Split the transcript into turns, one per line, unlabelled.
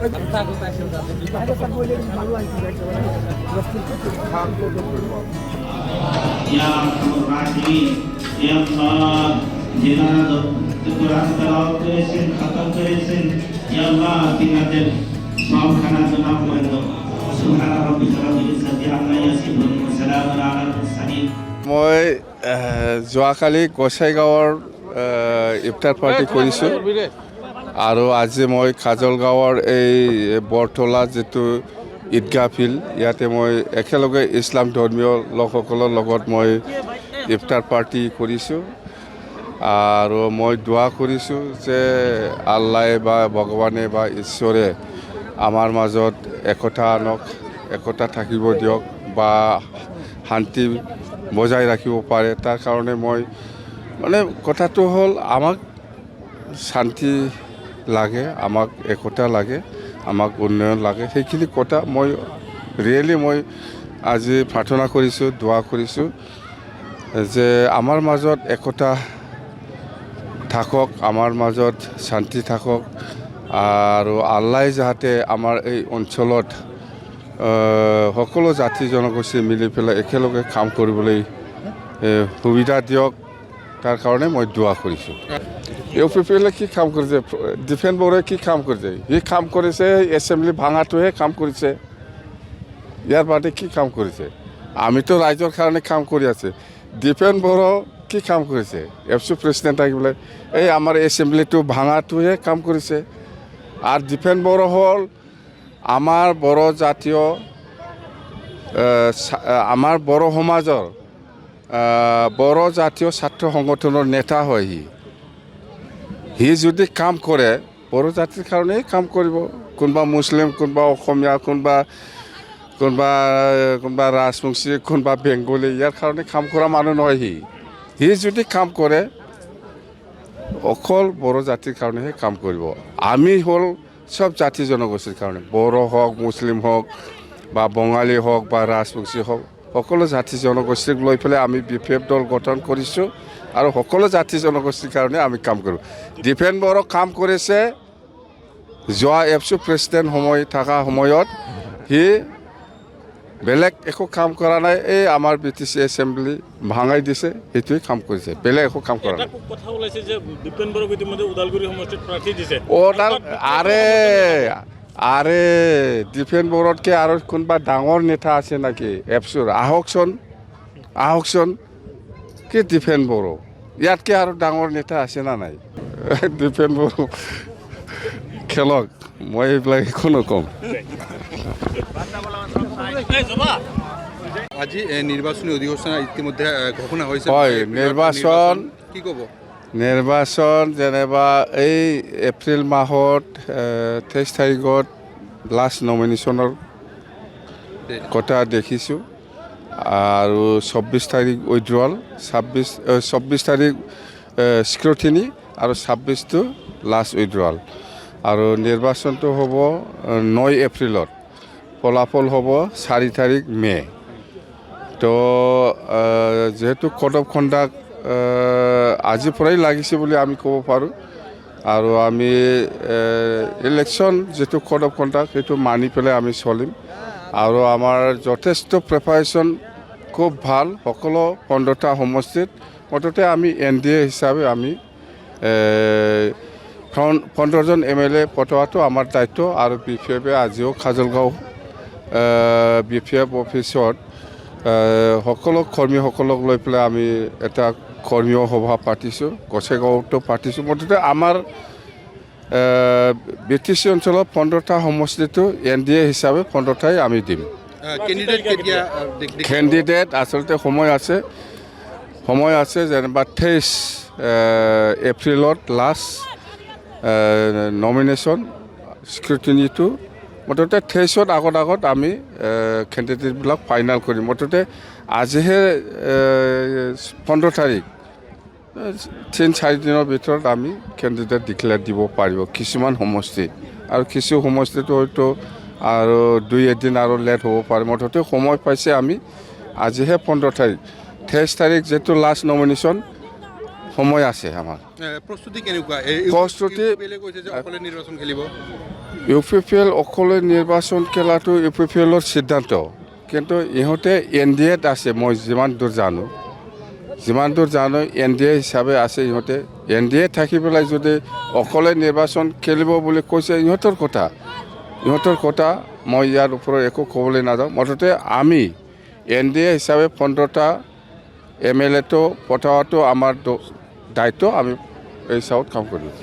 Ya Rahim, Ya Allah, যিনারা কোরআন তেলাওয়াত করেছেন, খতম করেছেন, ইয়া আল্লাহ তিনাদের সবখানা জমা করে দাও। সুবহানা রাব্বিকা রাব্বিল ইজ্জাতি আম্মা ইয়াসিফুন ওয়া সালামুন আলাল মুরসালিন।
মই যোৱাকালি গোসাইগাঁৱৰ ইফতাৰ পাৰ্টি কৰিছোঁ আৰু আজি মই কাজলগাঁৱৰ এই বৰতলা যিটো ঈদগাহ ফিল্ড ইয়াতে মই একেলগে ইছলাম ধৰ্মীয় লোকসকলৰ লগত মই ইফতাৰ পাৰ্টি কৰিছোঁ আৰু মই দোৱা কৰিছোঁ যে আল্লাই বা ভগৱানে বা ঈশ্বৰে আমাৰ মাজত একতা আনক, একতা থাকিব দিয়ক বা শান্তি বজাই ৰাখিব পাৰে। তাৰ কাৰণে মই মানে কথাটো হ'ল আমাক শান্তি লাগে, আমাক একতা লাগে, আমাক উন্নয়ন লাগে। সেইখিনি কথা মই মই আজি প্ৰাৰ্থনা কৰিছোঁ, দোৱা কৰিছোঁ যে আমাৰ মাজত একতা থাকক, আমাৰ মাজত শান্তি থাকক আৰু আল্লাই যাতে আমাৰ এই অঞ্চলত সকলো জাতি জনগোষ্ঠী মিলি পেলাই একেলগে কাম কৰিবলৈ সুবিধা দিয়ক। তাৰ কাৰণে মই দোৱা কৰিছোঁ। ইউ পি পি এলে কি কাম কৰিছে, ডিফেন্স বৰ্ডে কি কাম কৰিছে? সি কাম কৰিছে এছেম্বলি ভাঙাটোহে কাম কৰিছে, ইয়াৰ বাদে কি কাম কৰিছে? আমিতো ৰাইজৰ কাৰণে কাম কৰি আছে। ডিফেন্স বৰ্ডে কি কাম কৰিছে? এফচি প্ৰেচিডেণ্ট আহি পেলাই এই আমাৰ এছেম্বলিটো ভাঙাটোহে কাম কৰিছে। আৰু ডিফেন্স বৰ্ড হ'ল আমাৰ বড়ো জাতীয় আমাৰ বড়ো সমাজৰ বড়ো জাতীয় ছাত্ৰ সংগঠনৰ নেতা হয়। সি যদি কাম কৰে বড়ো জাতিৰ কাৰণেই কাম কৰিব। কোনোবা মুছলিম, কোনোবা অসমীয়া, কোনোবা ৰাজবংশী, কোনোবা বেংগলী, ইয়াৰ কাৰণে কাম কৰা মানুহ নহয়। সি যদি কাম কৰে অকল বড়ো জাতিৰ কাৰণেহে কাম কৰিব। আমি হ'ল সব জাতি জনগোষ্ঠীৰ কাৰণে, বড়ো হওক, মুছলিম হওক বা বঙালী হওক বা ৰাজবংশী হওক, সকলো জাতি জনগোষ্ঠীক লৈ পেলাই আমি BPF দল গঠন কৰিছোঁ আৰু সকলো জাতি জনগোষ্ঠীৰ কাৰণে আমি কাম কৰোঁ। ডিফেন্স বৰ্ড কাম কৰিছে যোৱা এফচি প্ৰেচিডেণ্ট থকা সময়ত সি বেলেগ একো কাম কৰা নাই। এই আমাৰ BTC এছেম্বলি ভাঙাই দিছে, সেইটোৱে কাম কৰিছে, বেলেগ একো কাম কৰা নাই। আৰে ডিফেন্স বৰ্ডতকৈ আৰু কোনোবা ডাঙৰ নেতা আছে নেকি এফচিৰ? আহকচোন কি ডিফেন্স বৰ্ড, ইয়াতকৈ আৰু ডাঙৰ নেতা আছে না নাই? ডিফেন্স বৰ্ড খেলক, মই এইবিলাক একো নক'ম।
আজি নিৰ্বাচনী অধিসূচনা ইতিমধ্যে ঘোষণা হৈছে।
হয়, নিৰ্বাচন
কি ক'ব?
নিৰ্বাচন যেনিবা এই এপ্ৰিল মাহত 23 তাৰিখত লাষ্ট নমিনেশ্যনৰ কথা দেখিছোঁ আৰু 24 তাৰিখ উইথড্ৰল, 24 তাৰিখ স্ক্ৰুটিনি আৰু 26টো লাষ্ট উইথড্ৰল। আৰু নিৰ্বাচনটো হ'ব 9 এপ্ৰিলত, ফলাফল হ'ব 4 তাৰিখ মে'। তো যিহেতু কোড অফ কণ্ডাক্ট আজিৰ পৰাই লাগিছে বুলি আমি ক'ব পাৰোঁ আৰু আমি ইলেকশ্যন যিটো কোড অফ কণ্ডাক্ট সেইটো মানি পেলাই আমি চলিম আৰু আমাৰ যথেষ্ট প্ৰিপাৰেশ্যন খুব ভাল। সকলো 15টা সমষ্টিত মুঠতে আমি NDA হিচাপে আমি 15জন MLA পঠোৱাটো আমাৰ দায়িত্ব আৰু BPFে আজিও কাজলগাঁও BPF অফিচত সকলো কৰ্মীসকলক লৈ পেলাই আমি এটা কৰ্মীয় সভা পাতিছোঁ, গোসাইগাঁৱতো পাতিছোঁ। মুঠতে আমাৰ BTC অঞ্চলত 15টা সমষ্টিটো NDA হিচাপে 15টাই আমি দিম। কেণ্ডিডেট আচলতে সময় আছে যেনিবা 23 এপ্ৰিলত লাষ্ট নমিনেশ্যন স্ক্ৰুটিনিটো। মুঠতে 23ত আগত আমি কেণ্ডিডেটবিলাক ফাইনেল কৰিম। মুঠতে আজিহে 15 তাৰিখ, 3-4 দিনৰ ভিতৰত আমি কেণ্ডিডেট ডিক্লেয়াৰ দিব পাৰিব কিছুমান সমষ্টিত, আৰু কিছু সমষ্টিত হয়তো আৰু 2-1 দিন আৰু লেট হ'ব পাৰে। মুঠতে সময় পাইছে আমি আজিহে 15 তাৰিখ, 23 তাৰিখ যিটো লাষ্ট নমিনেশ্যন সময় আছে আমাৰ।
প্ৰস্তুতি কেনেকুৱা?
প্ৰস্তুতি
নিৰ্বাচন খেলিব
ইউ পি পি এল অকলে নিৰ্বাচন খেলাটো ইউ পি পি এলৰ সিদ্ধান্ত, কিন্তু ইহঁতে এন ডি এত আছে। মই যিমান দূৰ জানো এন ডি এ হিচাপে আছে ইহঁতে। এন ডি এ থাকি পেলাই যদি অকলে নিৰ্বাচন খেলিব বুলি কৈছে ইহঁতৰ কথা। মই ইয়াৰ ওপৰত একো ক'বলৈ নাযাওঁ। মুঠতে আমি এন ডি এ হিচাপে 15টা MLA টো পঠোৱাটো আমাৰ দায়িত্ব। আমি এই হিচাপত কাম কৰিম।